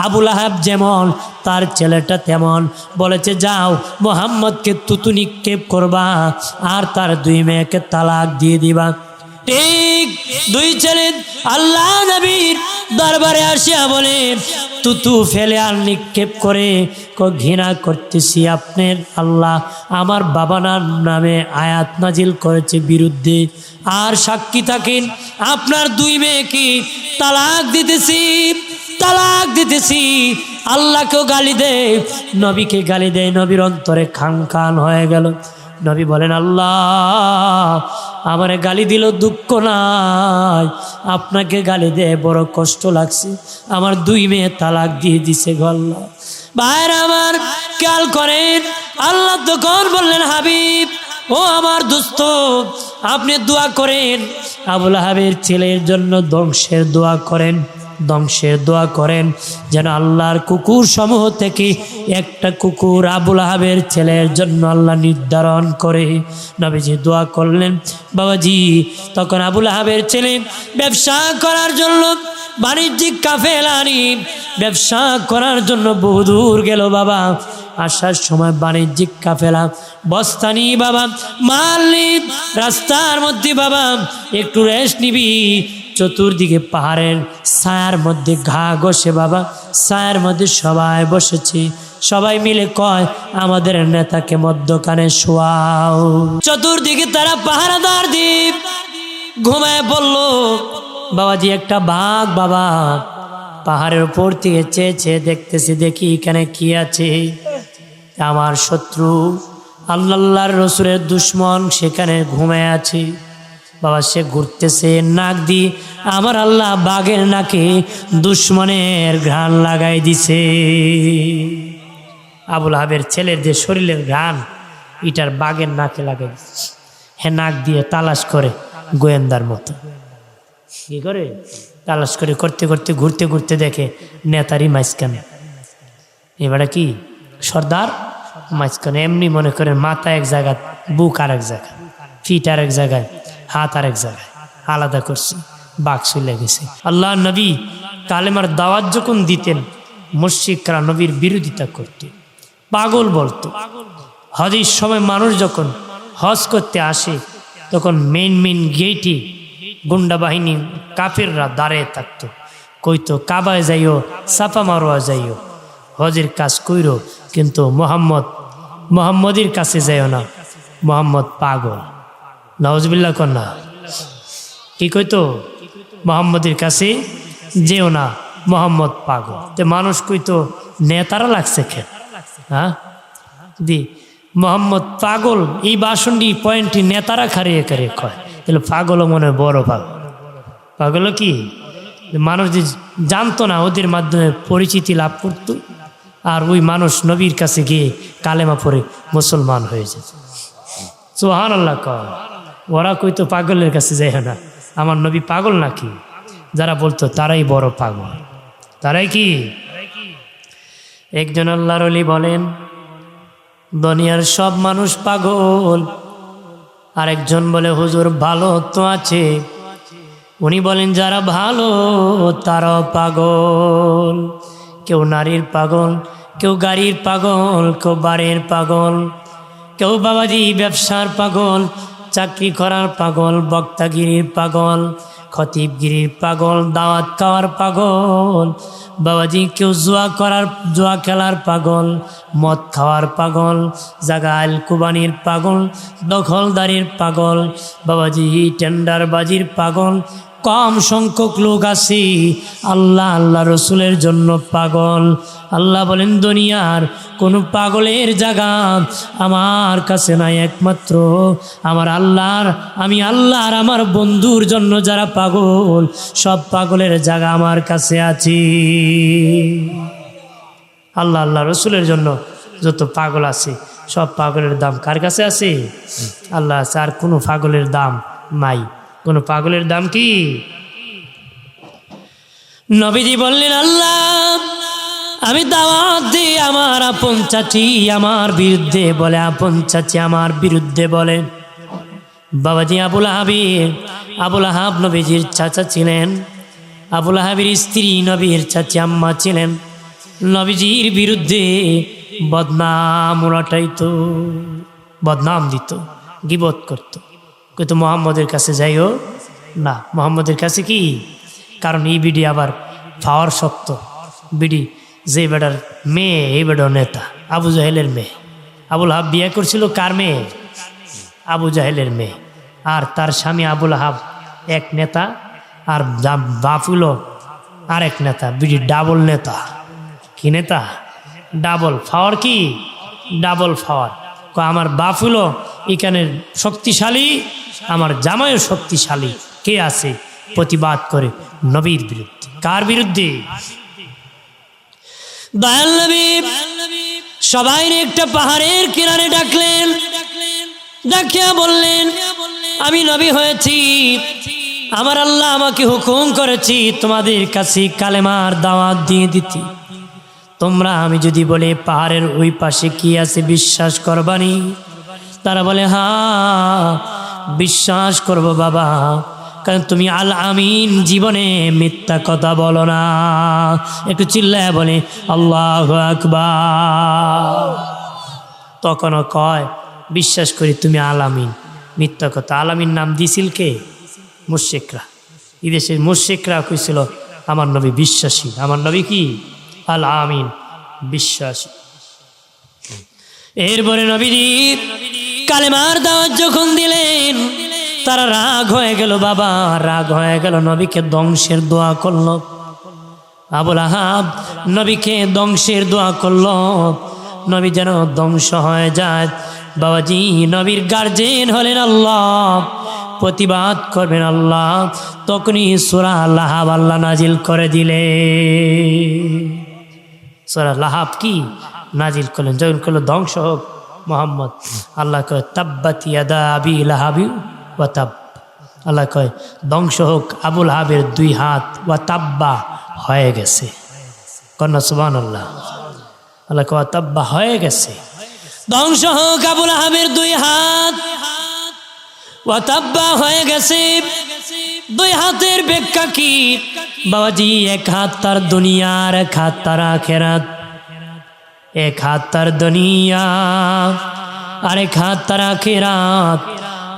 আবুল আহাব যেমন তার ছেলেটা তেমন, বলেছে যাও মুহাম্মদকে তুতু নিক্ষেপ করবা আর তার 2 মেয়েকে তালাক দিয়ে দিবা। ঠিক 2 ছেলে আল্লাহ নবীর দরবারে আসিয়া বলে তুতু ফেলে আর নিক্ষেপ করে ঘৃণা করতেছি, আপনার আল্লাহ আমার বাবার নামে আয়াত নাজিল করেছে বিরুদ্ধে, আর সাক্ষী থাকেন আপনার 2 মেয়েকে তালাক দিতেছি। আল্লাহকেও গালি দেয়, নবীকে গালি দেয়, নবীর অন্তরে খান খান হয়ে গেল। নবী বলেন আল্লাহ আমারে গালি দিল দুঃখ নাই, আপনাকে গালি দেয় বড় কষ্ট লাগছে, আমার 2 মেয়ে তালাক দিয়ে দিছে গো আল্লাহ। ভাইরা আমার খেয়াল করেন, আল্লাহ তখন বললেন হাবিব ও আমার দোস্ত আপনি দোয়া করেন, আবুল আহাবের ছেলের জন্য ধ্বংসের দোয়া করেন যেন আল্লাহর কুকুর সমূহ থেকে একটা কুকুর আবুল আহাবের ছেলের জন্য আল্লাহ নির্ধারণ করে। নবীজি দোয়া করলেন বাবাজি। তখন আবুল আহাবের ছেলে ব্যবসা করার জন্য বাণিজ্যিক কাফেলা নিয়ে ব্যবসা করার জন্য বহুদূর গেল বাবা। আসার সময় বাণিজ্যিক কাফেলা বস্তা নিয়ে বাবা মাল নিয়ে রাস্তার মধ্যে বাবা একটু রেস্ট নিবি, চতুর্দিকে পাহাড়ের ছায়ার মধ্যে ঘা ঘষে বাবা, ছায়ার মধ্যে সবাই বসেছি, সবাই মিলে কয় আমাদের নেতাকে মধ্যখানে শোয়াও। চতুর্দিকে তারা পাহারাদার দ্বীপ ঘুমায় পড়ল। বাবাজি একটা বাঘ বাবা পাহাড়ের উপর থেকে চেয়ে দেখতেছি, দেখি এখানে কি আছে। আমার শত্রু আল্লাহর রসুলের দুশ্মন সেখানে ঘুমায় আছে বাবা। সে ঘুরতেছে নাক দিয়ে, আমার আল্লাহ বাঘের নাকে দুশ্মনের ঘ্রাণ লাগাই দিছে। আবুল আহাবের ছেলের যে শরীরের ঘ্রাণ এটার বাঘের নাকে লাগাই দিছে। হে নাক দিয়ে তালাশ করে গোয়েন্দার মতো কি করে তালাশ করে করতে ঘুরতে দেখে নেতারি মাঝখানে। এবারে কি সর্দার মাঝখানে, এমনি মনে করে মাথা এক জায়গায়, বুক আর এক জায়গায়, ফিট আর এক জায়গায়, হাত আর এক জায়গায় আলাদা করছে, বাঘ চলে গেছে। আল্লাহ নবী কালেমার দাওয়াত যখন দিতেন মুশরিকরা নবীর বিরোধিতা করত, পাগল বলতো। হজের সময় মানুষ যখন হজ করতে আসে তখন মেইন গেটে গুন্ডা বাহিনী কাফেররা দাঁড়িয়ে থাকতো, কইতো কাবায় যাইও, সাফা মারোয়া যাইও, হজের কাজ কইরো, কিন্তু মোহাম্মদের কাছে যাইও না, মোহাম্মদ পাগল। নাউজুবিল্লাহ কন্যা কি কইতো, মোহাম্মদের কাছে যেও না, মোহাম্মদ পাগল। তো মানুষ কইতো নেতারা লাগছে খেল, হ্যাঁ দি মোহাম্মদ পাগল, এই বাসনটি পয়েন্টটি নেতারা খারিয়ে কয়, তাহলে পাগলও মনে বড় পাগল কি মানুষ যে জানতো না, ওদের মাধ্যমে পরিচিতি লাভ করতো, আর ওই মানুষ নবীর কাছে গিয়ে কালেমা পড়ে মুসলমান হয়ে যেত। সুবহানাল্লাহ কয়। ওরা কইতো পাগলের কাছে যাই না, আমার নবী পাগল নাকি? যারা বলতো তারাই বড় পাগল, তারাই কি। একজন আল্লাহর ওলি বলেন দুনিয়ার সব মানুষ পাগল। আরেকজন বলে হুজুর ভালো তো আছে, উনি বলেন যারা ভালো তারাও পাগল। কেউ নারীর পাগল, কেউ গাড়ির পাগল, কেউ বাড়ির পাগল, কেউ বাবাজি ব্যবসার পাগল, চাকরি করার পাগল, বক্তাগিরির পাগল, খতিবগিরির পাগল, দাওয়াত খাওয়ার পাগল, বাবাজি কেউ জুয়া খেলার পাগল, মদ খাওয়ার পাগল, জাগাল কুবানির পাগল, দখলদারির পাগল, বাবাজি টেন্ডারবাজির পাগল। কম সংখ্যক লোক আছে আল্লাহ রসুলের জন্য পাগল। আল্লাহ বলেন দুনিয়ার কোনো পাগলের জায়গা আমার কাছে নাই, একমাত্র আমি আল্লাহর আমার বন্ধুর জন্য যারা পাগল, সব পাগলের জায়গা আমার কাছে আছে। আল্লাহ রসুলের জন্য যত পাগল আছে সব পাগলের দাম কার কাছে আছে? আল্লাহ আছে। আর কোনো পাগলের দাম নাই। কোন পাগলের দাম কি? নবীজি বললেন আল্লাহ আমি দাওয়াত দিই, আমার আপন চাচি আমার বিরুদ্ধে বলে, আপন চাচি আমার বিরুদ্ধে বলে। বাবাজি আবুল আহাব নবীজির চাচা ছিলেন, আবুল আহাবের স্ত্রী নবীর চাচি আম্মা ছিলেন। নবীজির বিরুদ্ধে বদনাম রটাইতো, বদনাম দিত, গীবত করত। কিন্তু মোহাম্মদের কাছে যাইও না, মোহাম্মদের কাছে কি, কারণ এই বিডি আবার পাওয়ার শক্ত বিডি, যে বেটার মেয়ে এই বেটার নেতা, আবু জাহেলের মেয়ে। আবুল হাব বিয়ে করছিল কার মেয়ে? আবু জাহেলের মেয়ে। আর তার স্বামী আবুল হাব এক নেতা, আর বাপুল আরেক নেতা, বিডি ডাবল নেতা। কি নেতা? ডাবল পাওয়ার। কি ডাবল পাওয়ার? আমার বাপুল এখানে শক্তিশালী, আমার জামাইও শক্তিশালী। কে আছে প্রতিবাদ করে নবীর বিরুদ্ধে? কার বিরুদ্ধে? দয়াল নবী সবাই একটা পাহাড়ের কিনারে ডাকলেন, ডাকিয়া বললেন, আমি নবী হয়েছি, আমার আল্লাহ আমাকে হুকুম করেছি তোমাদের কাছে কালেমার দাওয়াত দিয়ে দিতে। তোমরা আমি যদি বলে পাহাড়ের ওই পাশে কি আছে বিশ্বাস করবানি? তারা বলে হ্যাঁ বিশ্বাস করব বাবা, কারণ তুমি আল আমিন, জীবনে মিথ্যা কথা বলো না। একটু চিল্লায় বলে আল্লাহু আকবার। তখনও কয় বিশ্বাস করি তুমি আল আমিন, মিথ্যা কথা। আল আমিন নাম দিছিল কে? মুশরিকরা। এদেশের মুশরিকরা কইছিল আমার নবী বিশ্বাসী, আমার নবী কি আল আমিন, বিশ্বাসী। এরপরে নবীজি কালেমার দাওয়াত যখন দিলেন, তারা রাগ হয়ে গেল বাবা, রাগ হয়ে গেল, নবীকে ধ্বংসের দোয়া করল। আবুল আহাব নবীকে ধ্বংসের দোয়া করল, নবী যেন ধ্বংস হয়ে যায়। বাবাজি নবীর গার্জেন হলেন আল্লাহ, প্রতিবাদ করবেন আল্লাহ। তখনই সূরা লাহাব আল্লাহ নাজিল করে দিলে। সূরা লাহাব কি নাজিল করলেন? যখন করলো ধ্বংস হোক মোহাম্মদ, আল্লাহ কয় তাব্বাত ইয়াদা আবি লাহাবি ওয়া তাব। আল্লাহ কয় ধ্বংস হোক আবুল হাবের দুই হাত, ওয়া তাব্বা হয়ে গেছে। কন্যা সুবহানাল্লাহ। আল্লাহ কয় তাব্বা হয়ে গেছে, ধ্বংস হোক আবুল হাবের দুই হাত, ওয়া তাব্বা হয়ে গেছে। দুই হাতের ব্যাখ্যা কি বাবাজি? এক হাত তার দুনিয়ার, এক হাত তার আখিরাত। এক হাত তার দুনিয়া, আরেক হাত তার আখিরাত।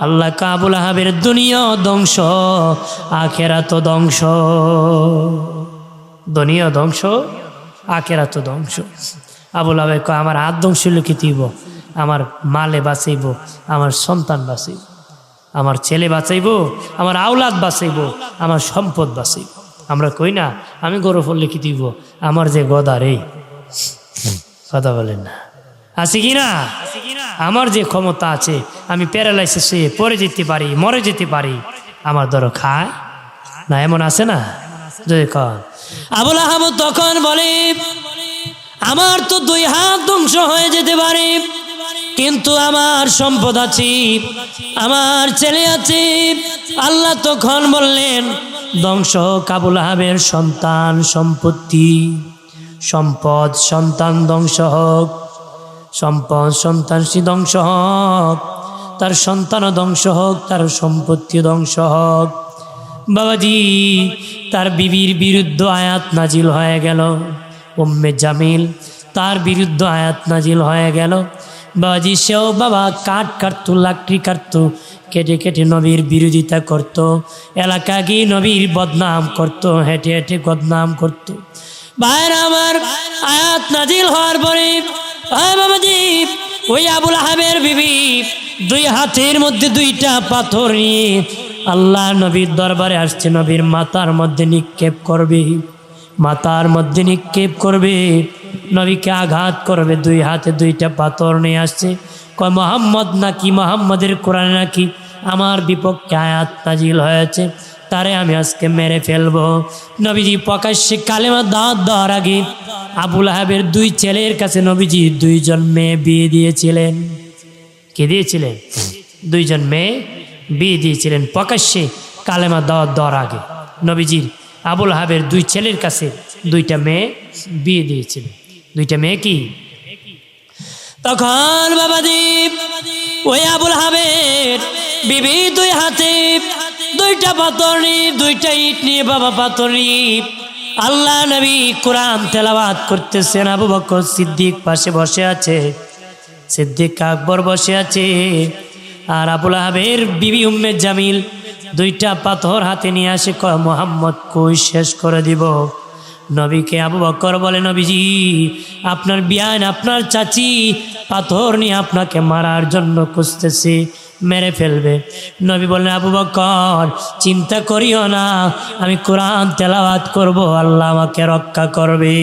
আল্লাহ আবুল আহাবের দুনিয়া ধ্বংস, আখিরাত ধ্বংস। দুনিয়া ধ্বংস, আখিরাত ধ্বংস। আবুল আহাব কয় আমার হাত ধ্বংস লিখিত হইব, আমার মালে বাঁচাইব, আমার সন্তান বাঁচাইব, আমার ছেলে বাঁচাইব, আমার আওলাদ বাঁচাইব, আমার সম্পদ বাঁচাইব। আমরা কই না আমি গরফল লিখি দিব, আমার যে গদা রে, কথা বলেন না, আছে কি না? আমার যে ক্ষমতা আছে, আমি প্যারালাইসিস হয়ে পড়ে যেতে পারি, মরে যেতে পারি, আমার ধরো খায় না, এমন আছে না? আবুল আহাব তখন বলে আমার তো দুই হাত ধ্বংস হয়ে যেতে পারে, কিন্তু আমার সম্পদ আছে, আমার ছেলে আছে। আল্লাহ তখন বললেন ধ্বংস আবুল আহাবের সন্তান, সম্পত্তি, সম্পদ, সন্তান ধ্বংস হোক, সম্পদ সন্তান ধ্বংস হোক, তার সন্তানও ধ্বংস হোক, তার সম্পত্তি ধ্বংস হোক। বাবাজি তার বিবির বিরুদ্ধে আয়াত নাজিল হয়ে গেল, উম্মে জামিল, তার বিরুদ্ধে আয়াত নাজিল হয়ে গেল। বাবাজি সেও বাবা কাঠ কাটতো, লাকড়ি কাটতো, কেটে কেটে নবীর বিরোধিতা করত, এলাকা গিয়ে নবীর বদনাম করত, হেঁটে হেঁটে বদনাম করত। ভাইরা আমার, আয়াত নাজিল হওয়ার পরে বাবাজি ওই আবুল আহাবের বিবি দুই হাতের মধ্যে দুইটা পাথর নিয়ে আল্লাহ নবীর দরবারে আসছে, নবীর মাথার মধ্যে নিক্ষেপ করবে, মাথার মধ্যে নিক্ষেপ করবে, নবীকে আঘাত করবে। দুই হাতে দুইটা পাথর নিয়ে আসছে, কয় মোহাম্মদ নাকি, মোহাম্মদের কোরআনে নাকি আমার বিপক্ষে আয়াত নাজিল হয়েছে, তারে আমি আজকে মেরে ফেলবো। নবীজি প্রকাশ্যে কালেমা দাওয়াত দেওয়ার আগে আবুল আহাবের দুই ছেলের কাছে নবীজি দুইজন মেয়ে বিয়ে দিয়েছিলেন। কে দিয়েছিলেন? দুইজন মেয়ে বিয়ে দিয়েছিলেন প্রকাশ্যে কালেমা দাওয়াত দেওয়ার আগে। নবীজির আবুল আহাবের দুই ছেলের কাছে দুইটা মেয়ে বিয়ে দিয়েছিলেন। দুইটা মেয়ে কি? তখন বাবাদীপ ওই আবুল আহাবের বিবি দুই হাতে দুইটা পাথর নিয়ে, দুইটা ইট নিয়ে, বাবা পাথর নিয়ে আল্লাহ নবী কোরআন তেলাওয়াত করতেছেন, আবু বকর সিদ্দিক পাশে বসে আছে, সিদ্দিক আকবর বসে আছে, আর আবুল আহাবের বিবি উম্মে জামিল দুইটা পাথর হাতে নিয়ে আসে, কয় মুহাম্মদ কই শেষ করে দিব। নবীকে আবু বকর বলে, নবীজি আপনার বিয়ান আপনার চাচি পাথর নিয়ে আপনাকে মারার জন্য খুঁজতেছে, মেরে ফেলবে। নবী বললেন, আবু বকর চিন্তা করিও না, আমি কোরআন তেলাওয়াত করব, আল্লাহ আমাকে রক্ষা করবে।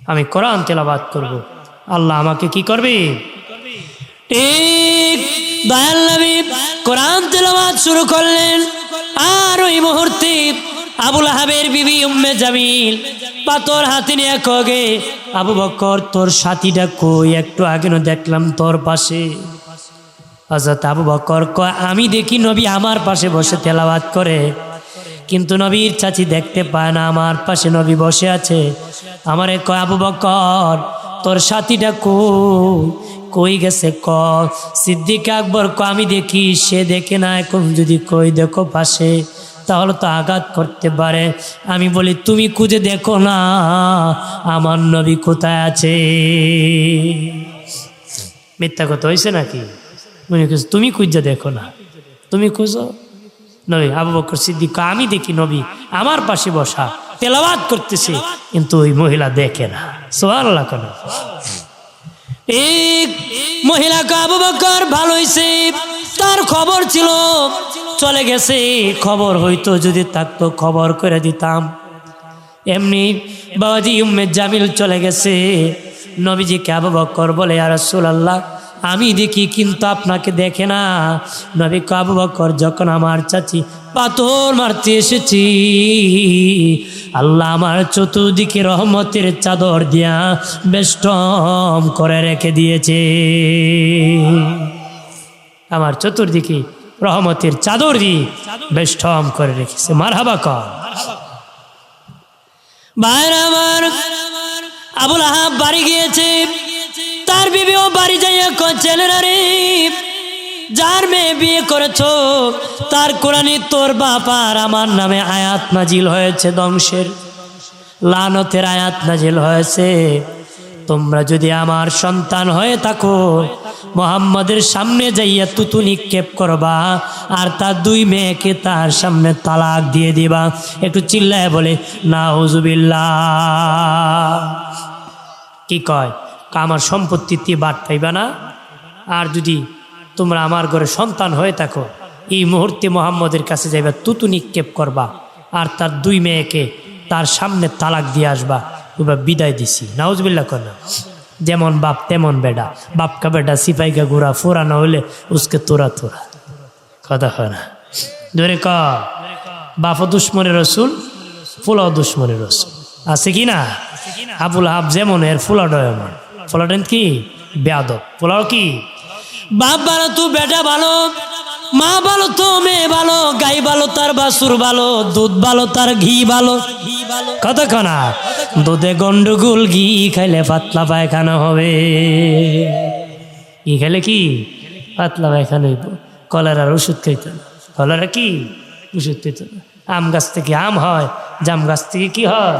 আমি কোরআন তেলাওয়াত করব, আল্লাহ আমাকে কি করবে। ঠিক দয়াল নবী কোরআন তেলাওয়াত শুরু করলেন, আর ওই মুহূর্তে আবুল আহাবের বিবি উম্মে জামিল পাথর হাতে নিয়ে কগে, আবু বকর তোর সাথীটা কই, একটু আগে না দেখলাম তোর পাশে। হযরত আবু বকর কয়, আমি দেখি নবী আমার পাশে বসে তেলাওয়াত করে, কিন্তু নবীর চাচি দেখতে পায় না, আমার পাশে নবী বসে আছে। আমারে কয়, আবু বকর তোর সাথীটা কই গেছে ক। সিদ্দিক আকবর কয়, আমি দেখি, সে দেখে না, এখন যদি কই দেখো পাশে তাহলে তো আঘাত করতে পারে। আমি বলি, তুমি খুঁজে দেখো না আমার নবী কোথায় আছে। মিথ্যা কথা হয়েছে নাকি? তুমি খুঁজে দেখো না, তুমি খুঁজো। নবী আবু বকর সিদ্দিক কয়, আমি দেখি নবী আমার পাশে বসা তেলাওয়াত করতেছে, কিন্তু ওই মহিলা দেখে না। সুবহানাল্লাহ। কেন এক মহিলাকে আবু বকর ভালো হয়েছে, তার খবর ছিল, চলে গেছে, খবর হইতো যদি থাকতো খবর করে দিতাম। এমনি বাবাজি উম্মে জামিল চলে গেছে, নবীজিকে আবু বকর বলে, ইয়া রাসূলুল্লাহ আমি দেখি কিন্তু আপনাকে দেখে না। নবী কয়, আবু বকর যখন আমার চাচি পাথর মারতে এসেছি, আল্লাহ আমার চতুর্দিকে রহমতের চাদর দিয়া বেষ্টন করে রেখে দিয়েছে। আমার চতুর্দিকে রহমতের চাদর দিয়ে বেষ্টন করে রেখেছে। মারহাবা কর। ভাইরা আমার, আবুল আহাব বাড়ি গিয়েছে, তার বিবিও বাড়ি যাইয়া কয়, ছেলেরা রে, যার মেয়ে বিয়ে করেছো তার কোরআনে তোর বাপ আর আমার নামে আয়াত নাজিল হয়েছে, ধ্বংসের লানতের আয়াত নাজিল হয়েছে। তোমরা যদি আমার সন্তান হয়ে থাকো, মুহাম্মাদের সামনে যাইয়া তুতু নিক্ষেপ করবা, আর তার দুই মেয়েকে তার সামনে তালাক দিয়ে দিবা। একটু চিল্লায় বলে নাউজুবিল্লাহ। কি কয়? আমার সম্পত্তিতে বাদ পাইবা না, আর যদি তোমরা আমার ঘরে সন্তান হয়ে থাকো, এই মুহূর্তে মুহাম্মাদের কাছে যাইবা, তুতু নিক্ষেপ করবা, আর তার দুই মেয়েকে তার সামনে তালাক দিয়ে আসবা। এবার বিদায় দিছি। নাউজুবিল্লাহ কর না। যেমন বাপ তেমন বেটা, বাপ কা বেটা সিপাই কা গুড়া, ফোরা না হলে উসকে তোরা তোরা। কথা হয় না? ধরে ক বাপ দুশ্মনের রসুল, ফুলাও দুশ্মনের রসুল, আছে কি না? আবুল আহাব যেমন, এর ফুলাটা এমন। ফুলাটেন কি বেয়াদব, ফুলাও কি বাপ ভালো তো বেটা ভালো, মা ভালো তো মেয়ে ভালো, গাই ভালো তার বাছুর ভালো, দুধ ভালো তার ঘি ভালো। কতক্ষণা দুধে গন্ডগোল, ঘি খাইলে পাতলা পায়খানা হবে। ঘি খাইলে কি পাতলা পায়খানা হইব। কলেরার ওষুধ খাইতে না। কলেরা কি ওষুধ খাইতে না। আম গাছ থেকে আম হয়, জাম গাছ থেকে কি হয়?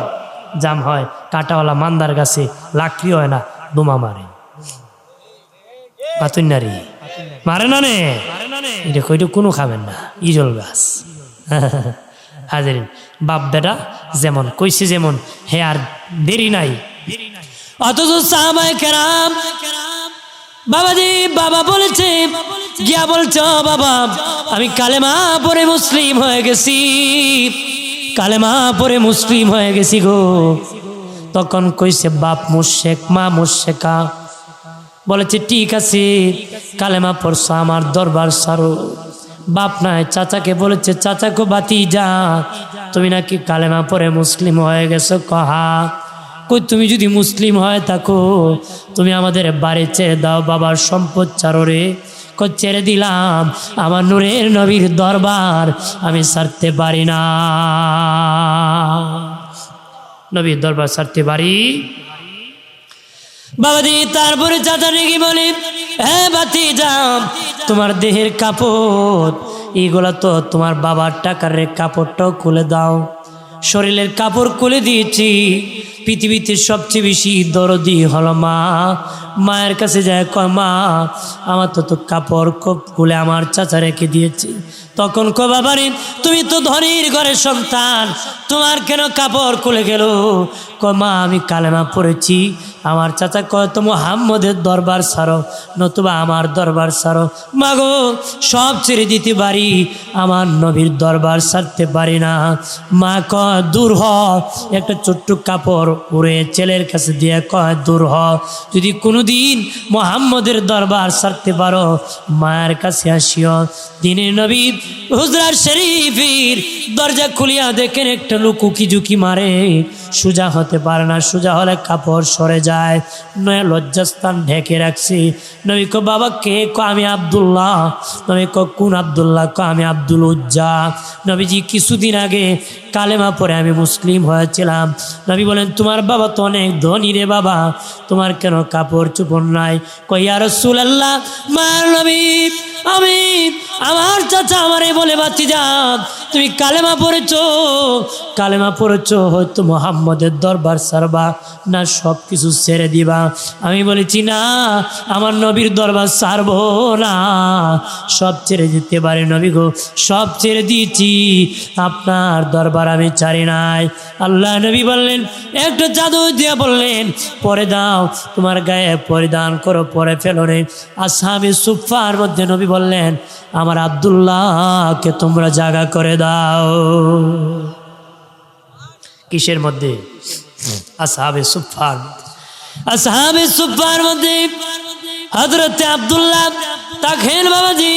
জাম হয়। কাঁটাওয়ালা মান্দার গাছে লাকড়ি হয় না, বোমা মারে। পাতুন্নারি মারে না নে, এটা কইটা কোনো খাবেন না, ইজল গাছ। হাজারিন বাপ বেটা যেমন কইছে, যেমন হে আর দেরি নাই। অথচ সাহাবায়ে কেরাম বাবাজি, বাবা বলেছে, গিয়া বলছে, বাবা আমি কালেমা পড়ে মুসলিম হয়ে গেছি, কালেমা পড়ে মুসলিম হয়ে গেছি গো। তখন কইছে বাপ মুশরিক, মা মুশরিকা। বলেছে ঠিক আছে, কালেমা পড়ছো, আমার দরবার সারো। বাপ নাই, চাচাকে বলেছে, চাচাকে বাতি যা, তুমি নাকি কালেমা পড়ে মুসলিম হয়ে গেছো। কহা কই, তুমি যদি মুসলিম হয়ে থাকো তুমি আমাদের বাড়ি ছেড়ে দাও, বাবার সম্পদ চারো রে। কই ছেড়ে দিলাম, আমার নূরের নবীর দরবার আমি ছাড়তে পারি না। নবীর দরবার ছাড়তে পারি বাবাজি। তারপরে চাচা নাকি বলে, হ্যাঁ বাতি যাও, তোমার দেহের কাপড় এইগুলা তো তোমার বাবার টাকার রে, কাপড়টাও খুলে দাও। শরীরের কাপড় খুলে দিয়েছি। পৃথিবীতে সবচেয়ে বেশি দরদি হলো মা। মায়ের কাছে যায়, কয় মা আমার তো কাপড় খুলে আমার চাচা রেখে দিয়েছে। তখন কয় বাবা রে, তুমি তো ধনীর ঘরের সন্তান, তোমার কেন কাপড় খুলে গেল? কয় মা আমি কালেমা পড়েছি। আমার চাচা কয় তো মুহাম্মদের দরবার ছাড়ো, নতুবা আমার দরবার ছাড়ো। মাগো সব ছেড়ে দিতে পারি, আমার নবীর দরবার ছাড়তে পারি না। মা কয় দূর হ। একটা ছোট্ট কাপড় উড়ে ছেলের কাছে দিয়ে কয় দূর হ, যদি কোনোদিন মুহাম্মদের দরবার ছাড়তে পারো মায়ের কাছে আসিও। দিনের নবী হুজরা শরীফের দরজা খুলিয়া দেখেন একটা লোক উকি ঝুঁকি মারে, সোজা হতে পারে না। সোজা হলে কাপড় সরে যায়, নয় লজ্জাস্থান ঢেকে রাখছি। নবী কো বাবা কে? কো আমি আব্দুল্লাহ। নবী কো কোন আব্দুল্লাহ? কো আমি আব্দুল উজ্জা। নবীজি কিছুদিন আগে কালেমা পরে আমি মুসলিম হয়েছিলাম। নবী বলেন তোমার বাবা তো অনেক ধনী রে বাবা, তোমার কেন কাপড় চোপড় নাই? কই ইয়া রাসূলুল্লাহ, মার নবী আমি আমার চাচা আমারে বলে বাতিজা তুমি কালেমা পড়েছো, কালেমা পড়েছো, হয়তো মুহাম্মদের দরবার ছাড়বা না সব কিছু ছেড়ে দিবা? আমি বলেছি না, আমার নবীর দরবার ছাড়বো না, সব ছেড়ে দিতে পারে নবী গো, সব ছেড়ে দিয়েছি, আপনার দরবার আমি ছাড়ি নাই। আল্লাহ নবী বললেন একটা চাদর দিয়া বললেন পরে দাও, তোমার গায়ে পরিধান করো, পরে ফেলো রে। আসহাবে সুফফার মধ্যে নবী বললেন আমার আব্দুল্লাহকে তোমরা জায়গা করে দাও। কিসের মধ্যে? আসহাবে সুফফার। আসহাবে সুফফার মধ্যে হযরত আব্দুল্লাহ তাকেন বাবাজি,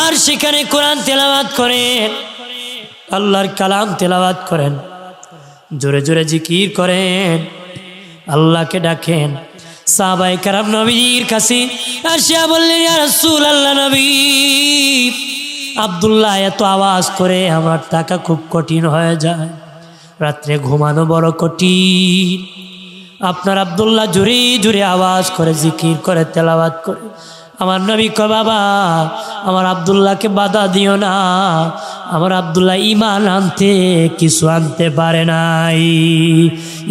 আর সেখানে কোরআন তেলাওয়াত করেন, আল্লাহর কালাম তেলাওয়াত করেন, জোরে জোরে জিকির করেন, আল্লাহকে ডাকেন। সাহাবায়ে কেরাম নবীর কাছে আসিয়া বললেন ইয়া রাসূলুল্লাহ, নবী আব্দুল্লাহ এত আওয়াজ করে আমার টাকা খুব কঠিন হয়ে যায়, রাত্রে ঘুমানো বড় কঠিন। আপনার আব্দুল্লাহ জোরে জোরে আওয়াজ করে জিকির করে তেলাওয়াত করে। আমার নবী কয় বাবা আমার আব্দুল্লাহকে বাধা দিও না, আমার আব্দুল্লাহ ঈমান আনতে কিছু আনতে পারে নাই,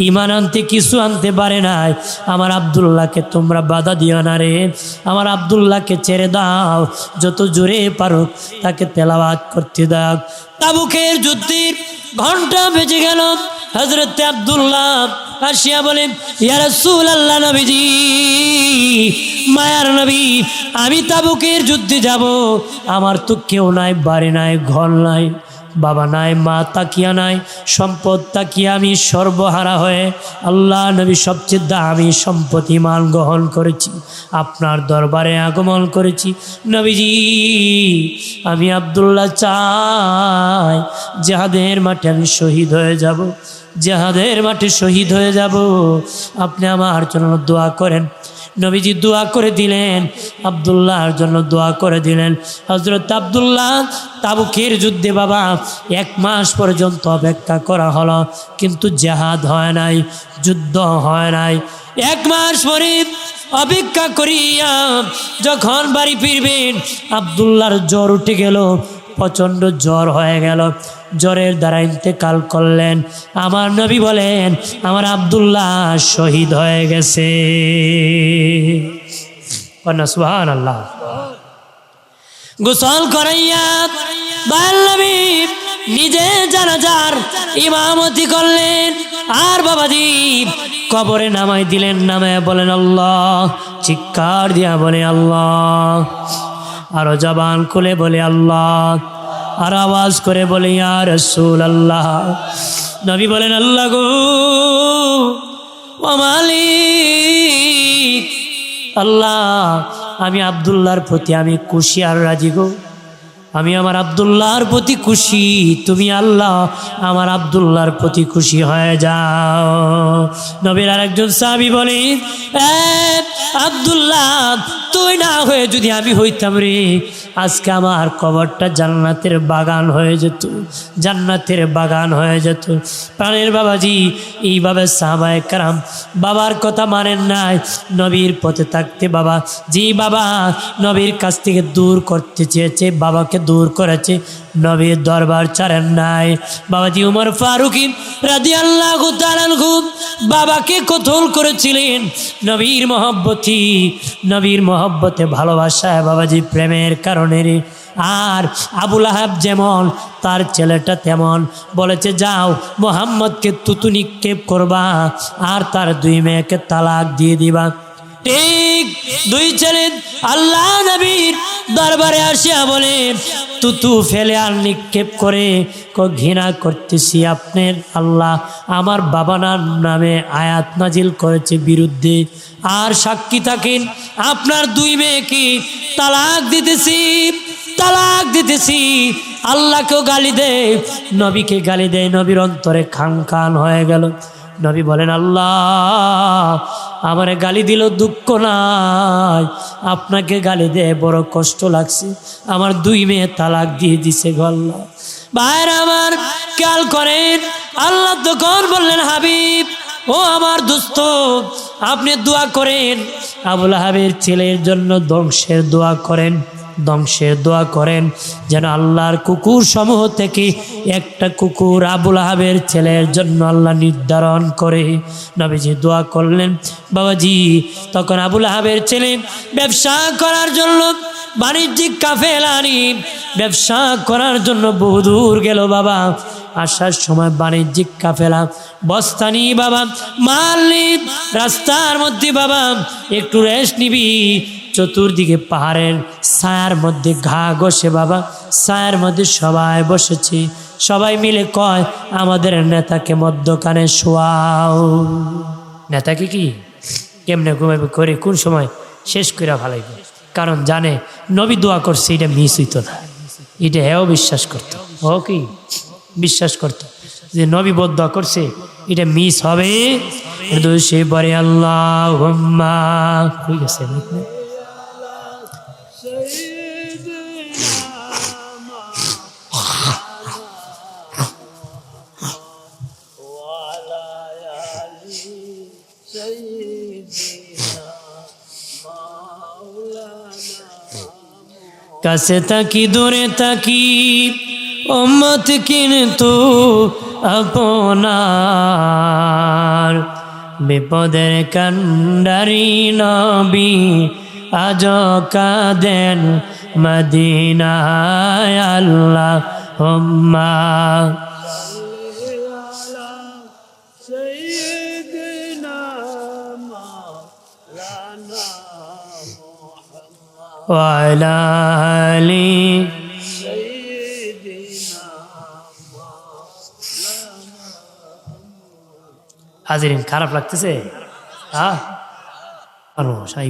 ঈমান আনতে কিছু আনতে পারে নাই। আমার আব্দুল্লাহকে তোমরা বাধা দিও না রে, আমার আব্দুল্লাহকে ছেড়ে দাও, যত জোরে পারো তাকে তেলাওয়াত করতে দাও। তাবুকের যুদ্ধের ঘন্টা বেজে গেল। হযরত আব্দুল্লাহ আসিয়া বলেন ইয়া রাসূলুল্লাহ, নবীজি মায়ার নবী আমি তাবুকের যুদ্ধে যাব, আমার তো কেউ নাই, বাড়ি নাই, ঘর নাই, বাবা নাই, মা তাকিয়া নাই, সম্পদ তাকিয়া আমি সর্বহারা হয়ে আল্লাহ নবী সবচেয়ে দামি সম্পত্তি মান গ্রহণ করেছি, আপনার দরবারে আগমন করেছি। নবীজি আমি আব্দুল্লাহ চাই জিহাদের মাঠে আমি শহীদ হয়ে যাব, জিহাদের মাঠে শহীদ হয়ে যাব, আপনি আমার জন্য দোয়া করেন। নবীজি দোয়া করে দিলেন, আব্দুল্লাহর জন্য দোয়া করে দিলেন। হযরত আব্দুল্লাহ তাবুকের যুদ্ধে বাবা 1 মাস পর্যন্ত অপেক্ষা করা হলো, কিন্তু জিহাদ হয় নাই, যুদ্ধ হয় নাই। 1 মাস পরে অপেক্ষা করিয়া যখন বাড়ি ফিরবেন আব্দুল্লাহর জ্বর উঠে গেল, প্রচণ্ড জ্বর হয়ে গেল, জ্বরের দ্বারা ইন্তেকাল করলেন। আমার নবী বলেন আমার আব্দুল্লাহ শহীদ হয়ে গেছে। সুবহানাল্লাহ। গোসল করাইয়া দয়াল নবী নিজে জানাজার ইমামতি করলেন, আর বাবাজি কবরে নামাই দিলেন। নামায় বলেন আল্লাহ, চিৎকার দিয়া বলে আল্লাহ, আরো জবান খুলে বলে আল্লাহ, আর আওয়াজ করে বলে ইয়া রাসূলুল্লাহ। নবী বলেন আল্লাহ গো ও মালিক, আল্লাহ আমি আব্দুল্লাহর প্রতি আমি খুশি আর রাজি গো, আমি আমার আব্দুল্লাহর প্রতি খুশি, তুমি আল্লাহ আমার আব্দুল্লাহর প্রতি খুশি হয়ে যাও। নবীর আরেকজন সাহাবী বলে আব্দুল্লাহ তুই না হয়ে যদি আমি হইতাম রে, আজকে আমার কবরটা জান্নাতের বাগান হয়ে যেত, জান্নাতের বাগান হয়ে যেত। প্রাণের বাবাজি, এইভাবে সাহাবায়ে কেরাম বাবার কথা মানেন নাই, নবীর পথে থাকতে বাবা, জি বাবা নবীর কাছ থেকে দূর করতে চেয়েছে, বাবাকে দূর করেছে, নবীর দরবার ছাড়েন নাই। বাবাজি উমর ফারুকী রাদিয়াল্লাহু তাআলা আনহু বাবাকে কতল করেছিলেন নবীর মহব্বতি, নবীর মহব্বতে ভালোবাসায় বাবাজি প্রেমের কারণে। আর আবু লাহাব যেমন তার ছেলেটা তেমন, বলেছে যাও মুহাম্মদকে তুতু নিক্ষেপ করবা আর তার দুই মেয়েকে তালাক দিয়ে দিবা। ঠিক দুই ছেলে আল্লাহ নবীর দরবারে আসিয়া বলে তুতু ফেলে আর নিক্ষেপ করে, ঘৃণা করতেছি আপনার আল্লাহ আমার বাবানার নামে আয়াত নাজিল করেছে বিরুদ্ধে, আর সাক্ষী থাকেন আপনার দুই মেয়েকে তালাক দিতেছি, তালাক দিতেছি। আল্লাহকেও গালি দেয়, নবীকে গালি দেয়, নবীর অন্তরে খান খান হয়ে গেল। নবী বলেন আল্লাহ আমারে গালি দিল দুঃখ নাই, আপনাকে গালি দেয় বড় কষ্ট লাগছে, আমার দুই মেয়ে তালাক দিয়ে দিছে গো আল্লাহ। ভাইর আমার খেয়াল করেন, আল্লাহ তখন বললেন হাবিব ও আমার দোস্ত আপনি দোয়া করেন, আবু লাহাবের ছেলের জন্য ধ্বংসের দোয়া করেন, ধ্বংসের দোয়া করেন, যেন আল্লাহর কুকুর সমূহ থেকে একটা কুকুর আবু লাহাবের ছেলের জন্য আল্লাহ নির্ধারণ করে। নবীজি দোয়া করলেন। বাবাজি তখন আবু লাহাবের ছেলে ব্যবসা করার জন্য বাণিজ্যিক কাফেলা নিয়ে ব্যবসা করার জন্য বহুদূর গেল বাবা। আসার সময় বাণিজ্যিক কাফেলা বস্তা নিয়ে বাবা মাল নিয়ে রাস্তার মধ্যে বাবা একটু রেস্ট নিবি, চতুর্দিকে পাহাড়ের ছায়ার মধ্যে ঘা ঘষে বাবা, ছায়ার মধ্যে সবাই বসেছি, সবাই মিলে কয় আমাদের নেতাকে মধ্যখানে শোয়াও। নেতাকে কি কেমনে ঘুমাইবে করে কোন সময় শেষ করে ফেলাইবে, কারণ জানে নবী দোয়া করছে এটা মিস হইতো না, এটা হেও বিশ্বাস করতো, ও কি বিশ্বাস করতো যে নবী বদদোয়া করছে এটা মিস হবে। সে বলে আল্লাহুম্মা হয়ে গেছে কাছে তাকি দূরে তাকি উম্মত কিন্তু আপনার, বিপদের কান্ডারি নবী আজ কাঁদেন মদিনায় আল্লাহুম্মা ওয়া আলা আলি। হাজিরিন খারাপ লাগতেছে? হ্যাঁ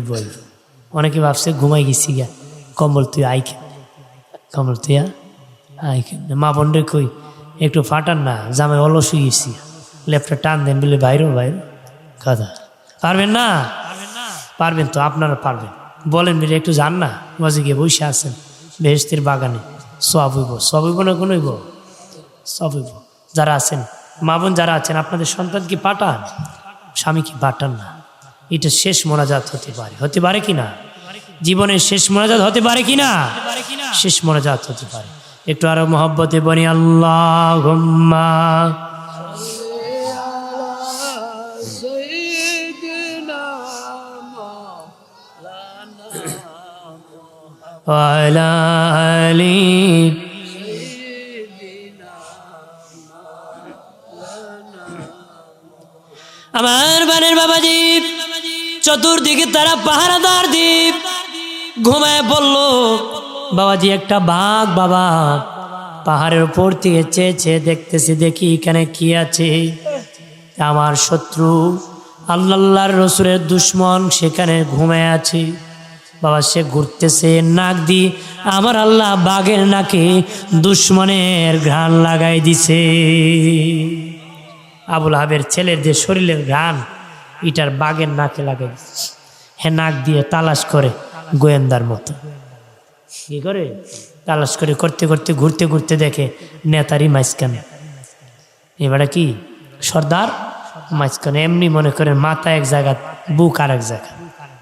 বল, অনেকে ভাবছে ঘুমাই গেছি গা, কম্বল তুই আইকে, কম্বল তুই আইকে মা বোনরে কই একটু ফাটান না, জামাই অলস হয়ে গেছি, লেপটা টান দেন বলে বাইরেও বাইরে কথা পারবেন না, পারবেন তো আপনারা পারবেন, বলেন বলে একটু যান না, মজে গিয়ে বসে আছেন বেহেশতের বাগানে, সব হইব, সব হইব না কোন হইব, সব হইব। যারা আছেন মা বোন যারা আছেন আপনাদের সন্তান কি পাঠান, স্বামী কি পাঠান না, এটা শেষ মোনাজাত হতে পারে, হতে পারে কিনা, জীবনের শেষ মোনাজাত হতে পারে কিনা, শেষ মোনাজাত হতে পারে। একটু আরো মহব্বতে বলি আল্লাহুম্মা ওয়া আলা আলি। আমার বানের বাবাজি চতুর্দিকে তারা পাহারাদার দ্বীপ ঘুমায় পড়ল। বাবাজি একটা বাঘ বাবা পাহাড়ের উপর থেকে চেয়ে চেয়ে দেখতেছি, দেখি এখানে কি আছে। আমার শত্রু আল্লাহর রসুলের দুশ্মন সেখানে ঘুমায় আছে বাবা, সে ঘুরতেছে নাক দিয়ে, আমার আল্লাহ বাঘের নাকে দুশ্মনের ঘ্রাণ লাগাই দিছে। আবু লাহাবের ছেলের যে শরীরের ঘ্রাণ এটার বাঘের নাকে লাগাই দিছে, হে নাক দিয়ে তালাশ করে গোয়েন্দার মতো। কি করে তালাশ করে করতে করতে ঘুরতে ঘুরতে দেখে নেতারি মাঝখানে, এবারে কি সর্দার মাঝখানে। এমনি মনে করেন মাথা এক জায়গায়, বুক আর এক জায়গায়,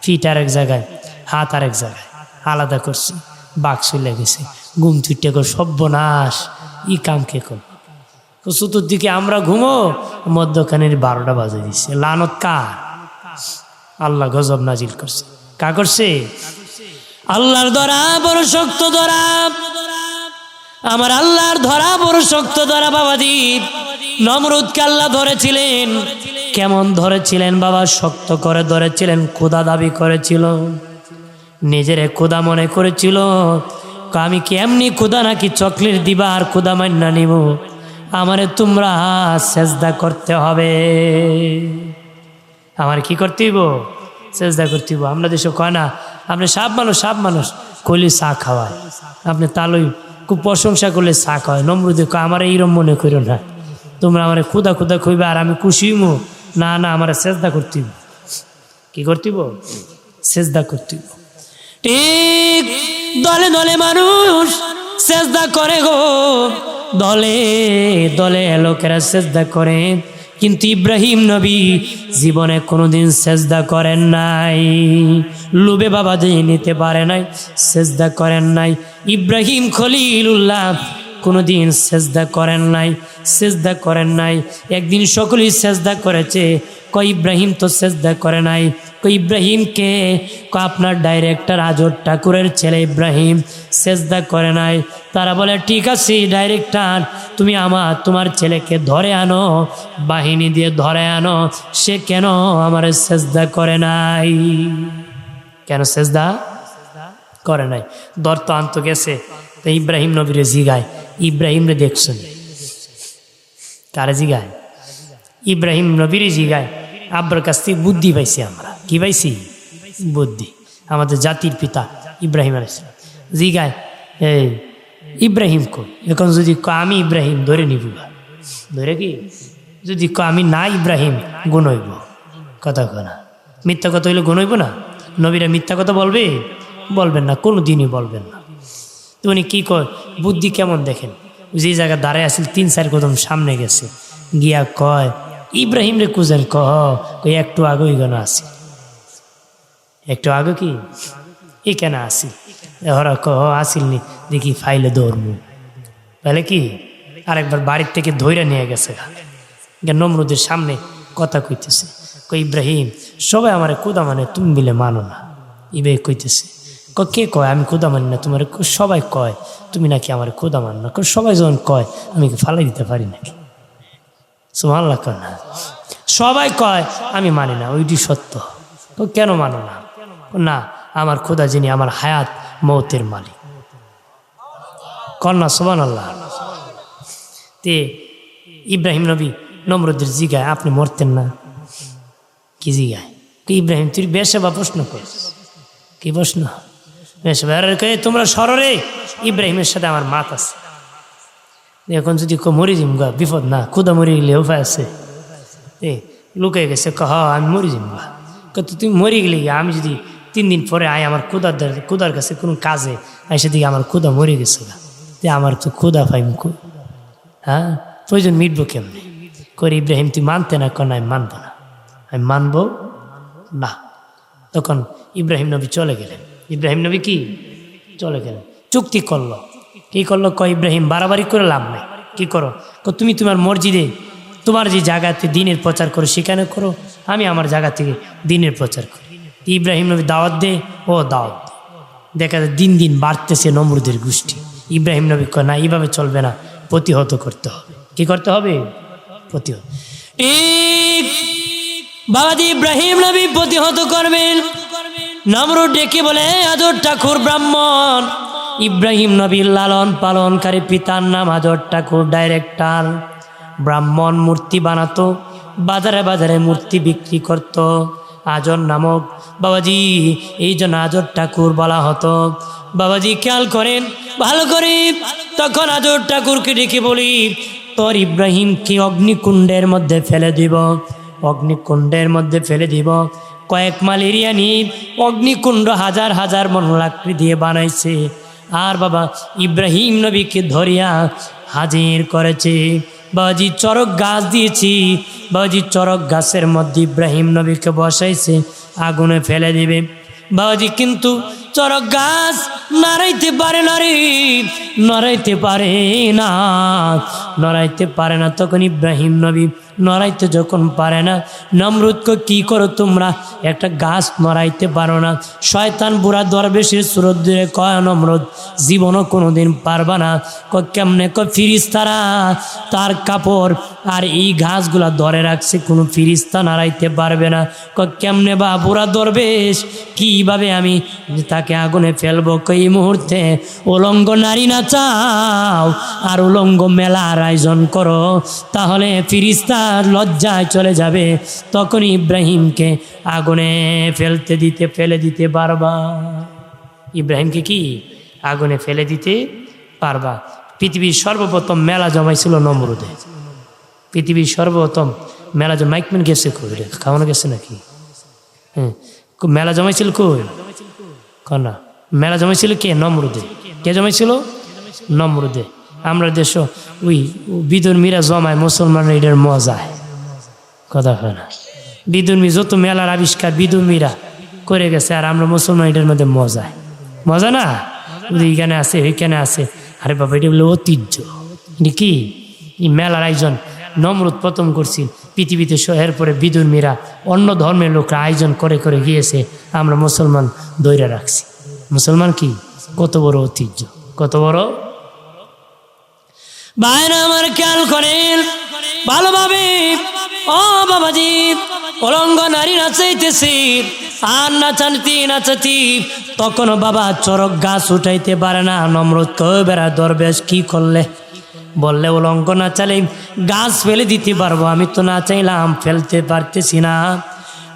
ফিট আর এক জায়গায়, হাত আর এক জায়গায় আলাদা করছে। বাঘ চলে গেছে, ঘুম ছুটে করে সর্বনাশ, ই কাম কে কর চতুর্দিকে আমরা ঘুমো, মধ্যখানের 12টা বাজে দিচ্ছে। লানত কার? আল্লাহ গজব নাজিল করছে। কা করছে? আল্লাহর ধরা বড় শক্ত ধরা, আমার আল্লাহর ধরা বড় শক্ত ধরা। বাবাজি নমরুদকে আল্লাহ ধরেছিলেন। কেমন ধরেছিলেন বাবা? শক্ত করে ধরেছিলেন। খোদা দাবি করেছিল, নিজেরে খোদা মনে করেছিল। আমি কি এমনি খোদা নাকি চকলেট দিবা আর খোদা মান্না নিব? আমারে তোমরা সেজদা করতে হবে। আমার কি করতে হইব? সেজদা করতে হইব। আমরা দেশে কয় না, আপনি সাপ মানুষ কইলে চা খাওয়ায়, আপনি তালই খুব প্রশংসা করলে চা খাওয়ায়। নমরুদে কয় আমার এইরম মনে করো না, তোমরা আমার খুদা খুদা খুঁজবে আর আমি খুশি হইমু না? না, আমার সেজদা করতে হইব। কি করতে হইব? সেজদা করতে হইব। ঠিক দলে দলে মানুষ সেজদা করে গো, দলে দলে লোকেরা সেজদা করে, কিন্তু ইব্রাহিম নবী জীবনে কোনোদিন সেজদা করেন নাই। লুবে বাবা দিয়ে নিতে পারে নাই, সেজদা করেন নাই। ইব্রাহিম খলিলুল্লাহ কোনোদিন সেজদা করেন নাই, সেজদা করেন নাই। একদিন সকলেই সেজদা করেছে, কই ইব্রাহিম তো সেজদা করে নাই। কই ইব্রাহিমকে? আপনার ডাইরেক্টর আজর ঠাকুরের ছেলে ইব্রাহিম সেজদা করে নাই। তারা বলে ঠিক আছে ডাইরেক্টর, তুমি তোমার ছেলেকে ধরে আনো, বাহিনী দিয়ে ধরে আনো, সে কেন আমার সেজদা করে নাই? কেন সেজদা করে নাই? দর তো আনতো গেছে। তো ইব্রাহিম নবীরে জিগায়, ইব্রাহিমরে দেখছেন? কারে জিগায়? ইব্রাহিম নবীরে জিগায়। আব্বার কাছ থেকে বুদ্ধি পাইছি আমরা। কি পাইছি? বুদ্ধি। আমাদের জাতির পিতা ইব্রাহিম আলাইহিস সালাম জিগায়, এই ইব্রাহিম কই? এখন যদি আমি ইব্রাহিম ধরে নিব, ধরে কি? যদি আমি না ইব্রাহিম, গুণ হইব। কথা না, মিথ্যা কথা হইলে গুণ হইব না? নবীরা মিথ্যা কথা বলবে? বলবেন না, কোনো দিনই বলবেন না। তো উনি কী কয়? বুদ্ধি কেমন দেখেন। যে জায়গায় দাঁড়ায় আসছিল 3-4 কদম সামনে গেছে, গিয়া কয় ইব্রাহিম রে কুজেন? কই একটু আগে ওইখানে আসি, একটু আগে কি এখানে আসি। ওরা আসিল নি, দেখি ফাইলে দৌড়মু। তাহলে কি আরেকবার বাড়ির থেকে ধৈর্য নিয়ে গেছে, নমরুদের সামনে কথা কইতেছে। কই ইব্রাহিম সবাই আমার কুদা মানে, তুমি মিলে মানো না। ইবে কইতেছে, কে কয় আমি কুদা মানি না? তোমার সবাই কয় তুমি নাকি আমার কুদা মান না। সবাই যখন কয় আমি কি ফালাই দিতে পারি নাকি? সুবহানাল্লাহ কয় না? সবাই কয় আমি মানি না, ওইটি সত্য। কেন মানো না? না, আমার খোদা যিনি আমার হায়াত মৌতের মালিক। কন্যা সুবহানাল্লাহ। তে ইব্রাহিম নবী নমরুদের জিগায়, আপনি মরতেন না? কি জিগায়? ইব্রাহিম তুই বেশেবা প্রশ্ন করিস। কি প্রশ্ন? বেশেবা। তোমরা সররে ইব্রাহিমের সাথে আমার মাত আছে। এখন যদি মরি জিম গা, বিপদ না? খুদা মরি গেলে উপায় আছে? লুকাই গেছে, আমি মরি জিম গা। তুমি মরি গেলে আমি যদি 3 দিন পরে আমার খুদার কাছে কোনো কাজে এসে দিকে আমার খুদা মরে গেছে গা, আমার তো খুদা পাইম কই? হ্যাঁ, প্রয়োজন মিটবো কেমনি করে? ইব্রাহিম তুই মানতে না? কেন আমি মানবো না, আমি মানবো না। তখন ইব্রাহিম নবী চলে গেলেন। ইব্রাহিম নবী কি চলে গেলেন, চুক্তি করলো। কি করলো? ইব্রাহিম বাড়াবাড়ি করে লাভ নাই। কি করো? তুমি তোমার মসজিদে তোমার যে জায়গাতে দিনের প্রচার করো সেখানে করো, আমি আমার জায়গা থেকে দিনের প্রচার করি। ইব্রাহিম নবী দাওয়াত দে, ও দাওয়াত দে। দেখা যায় দিন দিন বাড়তেছে নমরুদের গোষ্ঠী। ইব্রাহিম নবী কয় না, এইভাবে চলবে না, প্রতিহত করতে হবে। কি করতে হবে? প্রতিহত। ঠিক বাবাজি ইব্রাহিম নবী প্রতিহত করবেন। নমরুদ ডেকে বলে, আজর ঠাকুর ব্রাহ্মণ। ইব্রাহিম নবীর লালন পালনকারী পিতার নাম আজর ঠাকুর, ডাইরেক্টর। ব্রাহ্মণ মূর্তি বানাতো, বাজারে বাজারে মূর্তি বিক্রি করত। আজর নামক বাবাজি, এই জন্য আজর ঠাকুর বলা হতো। বাবাজি খেয়াল করেন ভালো করে। তখন আজর ঠাকুরকে ডেকে বলি, তোর ইব্রাহিমকে অগ্নিকুণ্ডের মধ্যে ফেলে দিব, অগ্নিকুণ্ডের মধ্যে ফেলে দিব। কয়েক মাইল এরিয়া নিয়ে অগ্নিকুণ্ড হাজার হাজার মন লাকড়ি দিয়ে বানাইছে। আর বাবা ইব্রাহিম নবীকে ধরিয়া হাজির করেছে। বাবাজি চরক গাছ দিয়েছি, বাবাজি চরক গাছের মধ্যে ইব্রাহিম নবীকে বসাইছে, আগুনে ফেলে দিবে। বাবাজি কিন্তু চরক গাছ নড়াইতে পারে না রে, নড়াইতে পারে না, নড়াইতে পারে না। তখন ইব্রাহিম নবী নড়াইতে যখন পারে না, নমরুদকে কি করো তোমরা, একটা গাছ নড়াইতে পারো না? শয়তান বুড়া দরবেশের সুরত দিয়ে কয়, নমরুদ জীবনও কোনোদিন পারবা না। কেমনে? ফিরিস্তারা তার কাপড় আর এই ঘাসগুলা ধরে রাখছে, কোনো ফিরিস্তা নাড়াইতে পারবে না। কেমনে বা বুড়া দরবেশ, কিভাবে আমি তাকে আগুনে ফেলবো? এই মুহূর্তে উলঙ্গ নারী না চাও আর উলঙ্গ মেলার আয়োজন করো, তাহলে ফিরিস্তার লজ্জায় চলে যাবে। তখন ইব্রাহিমকে আগুনে ফেলে দিতে পারবা। ইব্রাহিমকে কি আগুনে ফেলে দিতে পারবা? পৃথিবীর সর্বপ্রথম মেলা জমাইছিল নমরুদে। পৃথিবীর সর্বপ্রথম মেলা মাইকম্যান গেছে কই? খাওয়ানো গেছে নাকি? হ্যাঁ, মেলা জমাইছিল কই? কনা মেলা জমাইছিল কে? নমরুদে। কে জমাইছিল? নমরুদে। আমরা দেশ ওই বিদুর্মীরা জমায়, মুসলমানরা এটার মজায় কথা হয় না। বিদুর্মী যত মেলার আবিষ্কার বিদুর্মীরা করে গেছে, আর আমরা মুসলমান এটার মধ্যে মজায়। মজা না? এইখানে আছে, ওইখানে আছে। আরে বাবা, এটা বলে ঐতিহ্য। এটা কি? এই মেলার আয়োজন নমরুদ প্রথম করছিল পৃথিবীতে। এরপরে বিদুর্মীরা, অন্য ধর্মের লোকরা আয়োজন করে করে গিয়েছে, আমরা মুসলমান দৈরা রাখছি। মুসলমান কি কত বড় ঐতিহ্য, কত বড়! ভাইরা আমার খেয়াল করেন ভালোভাবে। ও বাবাজি, অলঙ্গ নারী নাচাইতেছি, আর নাচানতি নাচাতি, তখনও বাবা চরক গাছ উঠাইতে পারে না। নমরুদ কয়, বেড়া দরবেশ কি করলে? বললে উলঙ্গ না চালে গাছ ফেলে দিতে পারবো। আমি তো না চাইলাম, ফেলতে পারতেছি না।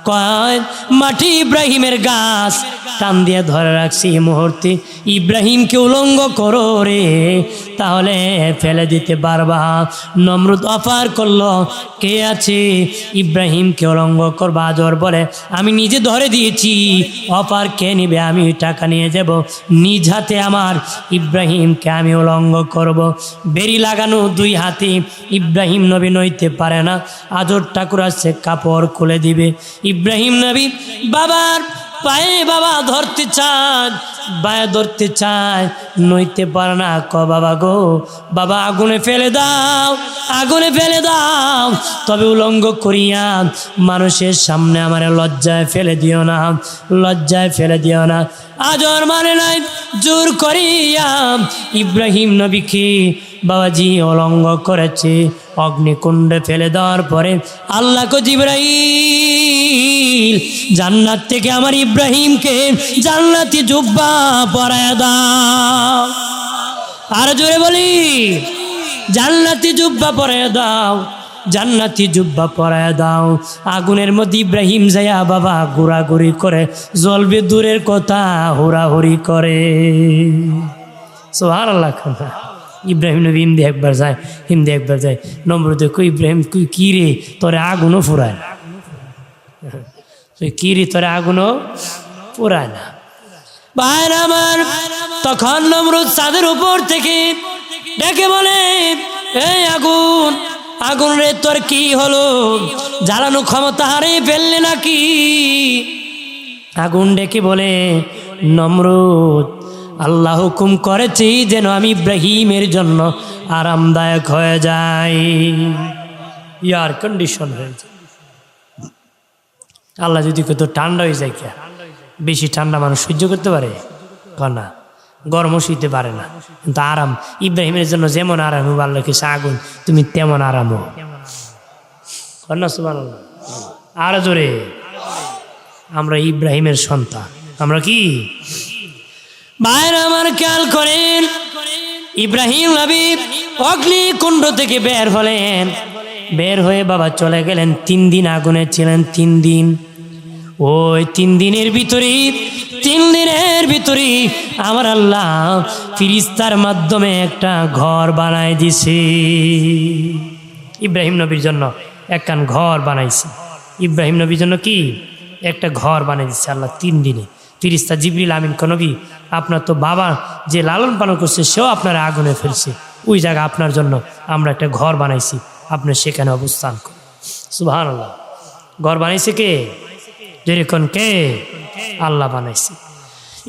কয়, মাটি ইব্রাহিমের গাছ টান দিয়ে ধরে রাখছি, এই মুহূর্তে ইব্রাহিমকে উলঙ্গ করো রে, তাহলে ফেলে দিতে পারবা। নমরুদ অফার করলো, কে আছে ইব্রাহিমকে উলঙ্গ করবা? আজর বলে, আমি নিজে ধরে দিয়েছি, অফার কে নিবে? আমি টাকা নিয়ে যাব, নিজ হাতে আমার ইব্রাহিমকে আমি উলঙ্গ করব। বেরি লাগানো দুই হাতে ইব্রাহিম নবী নইতে পারে না। আজর ঠাকুর আসছে, কাপড় খুলে দিবে। ইব্রাহিম নবী বাবার পায়ে বাবা ধরতে চান, বায়ে ধরতে চায়, নইতে পারে না। বাবা গো, বাবা আগুনে ফেলে দাও, আগুনে ফেলে দাও, তবে উলঙ্গ করিয়া মানুষের সামনে আমার লজ্জায় ফেলে দিও না, লজ্জায় ফেলে দিও না। আজর মানে নাই, জোর করিয়া ইব্রাহিম নবীকে বাবাজি অলঙ্গ করেছে। অগ্নিকুণ্ডে ফেলে দেওয়ার পরে আল্লাহ কো, জিবরাইল জান্নাত থেকে আমার ইব্রাহিমকে জান্নাতি জুব্বা পরায়া দাও। আর জোরে বলি, জান্নাতি জুব্বা পরায়া দাও, জান্নাতি জুব্বা পরায়া দাও। আগুনের মধ্যে ইব্রাহিম যাইয়া বাবা ঘোরাঘুরি করে, জ্বলবে দূরের কথা, হুড়াহুড়ি করে। সুবহানাল্লাহ। ইব্রাহিম নবী হিমদে একবার যায়, হিমদে একবার যায়। নমরুদে কই, ইব্রাহিম কি রে, তোরে আগুনও ফুরায় না? কি রে, তোরে আগুনও ফুরায় না? ভাই আমার, তখন নমরুদ চাঁদের উপর থেকে ডেকে বলে, এই আগুন, আগুন রে, তোর কি হলো? জ্বালানো ক্ষমতা হারিয়ে ফেললে নাকি? আগুন ডেকে বলে, নমরুদ, আল্লাহ হুকুম করেছি যেন আমি ইব্রাহিমের জন্য আরামদায়ক হয়ে যাই, এয়ার কন্ডিশন হয়ে যায়। আল্লাহ যদি কত ঠান্ডা হয়ে যায়, কে বেশি ঠান্ডা মানুষ সহ্য করতে পারে? না, গরম সইতে পারে না। কিন্তু আরাম ইব্রাহিমের জন্য যেমন আরাম হবে, আল্লাহ কিছু আগুন তুমি তেমন আরাম হো। সুবহানাল্লাহ। আর জোরে, আমরা ইব্রাহিমের সন্তান। আমরা কি? ভাইরা আমার খেয়াল করেন, ইব্রাহিম নবী অগ্নিকুণ্ড থেকে বের হলেন, বের হয়ে বাবা চলে গেলেন। 3 দিন আগুনে ছিলেন, 3 দিন। ওই 3 দিনের ভিতরে, 3 দিনের ভিতরে আমার আল্লাহ ফিরিস্তার মাধ্যমে একটা ঘর বানায় দিছে। ইব্রাহিম নবীর জন্য একখান ঘর বানাইছে। ইব্রাহিম নবীর জন্য কি একটা ঘর বানাই দিচ্ছে আল্লাহ 3 দিনে। ফিরিস্তা জিবরিল আমিন নবী, আপনার তো বাবা যে লালন পালন করছে সেও আপনার আগুনে ফেলছে, ওই জায়গা আপনার জন্য আমরা একটা ঘর বানাইছি, আপনি সেখানে অবস্থান করুন। সুবহানাল্লাহ। ঘর বানাইছে কে? যেরকম কে? আল্লাহ বানাইছে।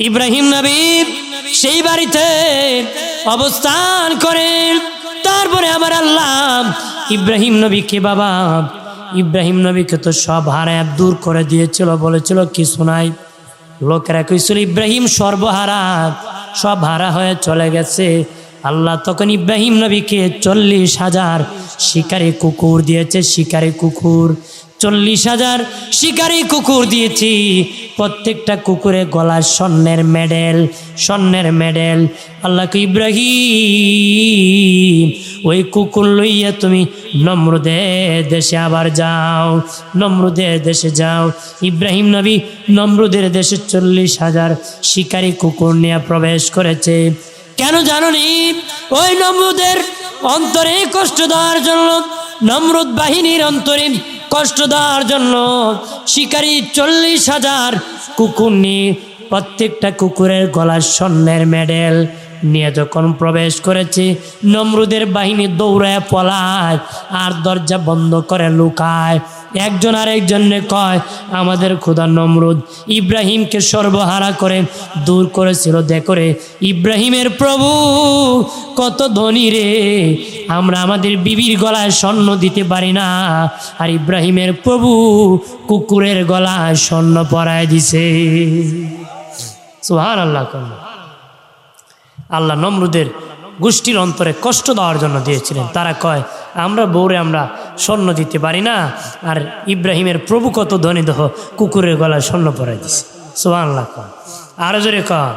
ইব্রাহিম নবী সেই বাড়িতে অবস্থান করেন। তারপরে আমার আল্লাহ ইব্রাহিম নবীকে, বাবা ইব্রাহিম নবীকে তো সব হারায় দূর করে দিয়েছিল, বলেছিল কিছু নাই। লোকেরা কইছিল ইব্রাহিম সর্বহারা, সব হারা হয়ে চলে গেছে। আল্লাহ তখন ইব্রাহিম নবীকে 40,000 শিকারী কুকুর দিয়েছে, শিকারী কুকুর 40,000 শিকারী কুকুর দিয়েছি। প্রত্যেকটা কুকুরে গলার স্বর্ণের মেডেল, স্বর্ণের মেডেল। আল্লাহকে ইব্রাহিম ওই কুকুর লইয়া তুমি নমরুদের দেশে আবার যাও, নমরুদের দেশে যাও। ইব্রাহিম নবী নমরুদের দেশে 40,000 শিকারী কুকুর নিয়ে প্রবেশ করেছে। কেন জানো নি? ওই নমরুদের অন্তরে কষ্ট দেওয়ার জন্য, নমরুদ বাহিনীর অন্তরে কষ্ট দেওয়ার জন্য শিকারী 40,000 কুকুর নিয়ে, প্রত্যেকটা কুকুরের গলার স্বর্ণের মেডেল নিয়ে যখন প্রবেশ করেছে, নমরুদের বাহিনী দৌড়ায় পলায় আর দরজা বন্ধ করে লুকায়। একজন আরেকজনে কয় আমাদের খোদা নমরুদ ইব্রাহিমকে সর্বহারা করে দূর করেছিল, দেখো রে ইব্রাহিমের প্রভু কত ধনী রে, আমরা আমাদের বিবির গলায় স্বর্ণ দিতে পারি না, আর ইব্রাহিমের প্রভু কুকুরের গলায় স্বর্ণ পরায় দিছে। সুবহানাল্লাহ। আল্লাহ নমরুদের গোষ্ঠীর অন্তরে কষ্ট দেওয়ার জন্য দিয়েছিলেন। তারা কয় আমরা বউরে আমরা স্বর্ণ দিতে পারি না, আর ইব্রাহিমের প্রভু কত ধনী, দেহ কুকুরের গলায় স্বর্ণ পরাই দিছে। সুবহানাল্লাহ। আরো জোরে কয়।